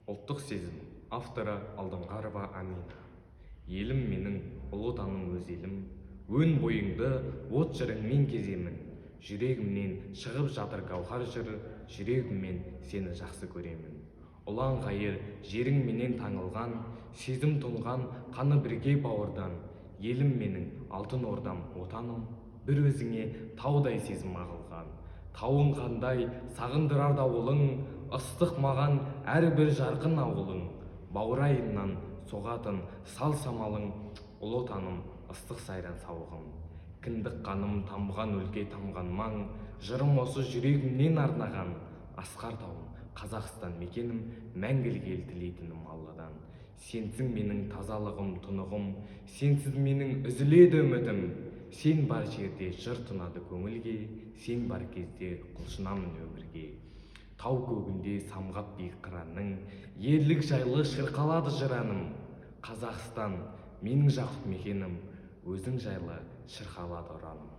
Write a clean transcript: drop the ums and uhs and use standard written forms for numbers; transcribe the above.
Ұлттық сезім. Авторы Алдоңғарова Амина. Елім менің, ұлы отаным өз елім. Өн бойыңды от жырыңмен кеземін. Жүрегімнен шығып жатыр гауһар жыр, жүрегіммен сені жақсы көремін. Ұлан ғайыр жеріңменен таңылған, сезім тұнған қаны бірге бауырдан. Елім менің, алтын ордам, отаным, бір өзіңе таудай сезім ағылған. Тауың қандай сағындырар дауылың, ыстық маған әрбір жарқын ауылың. Баурайымнан соғатын сал самалың, ұлы отаным, ыстық сайран сауығым. Кіндік қаным тамған өлке тамған маң, жырым осы жүрегімнен арнаған. Асқар тауым, Қазақстан мекенім, мәңгілік ел тілейтінім Алладан. Сенсің менің тазалығым, тұнығым, сенсіз менің үзіледі үмітім. Сен бар жерде жыр тұнады көңілге, сен бар кезде құлшынамын өмірге. Тау көгінде самғап биік қыранның, ерлік жайлы шырқалады жыраным. Қазақстан, менің жақұт мекенім, өзің жайлы шырқалады ұраным.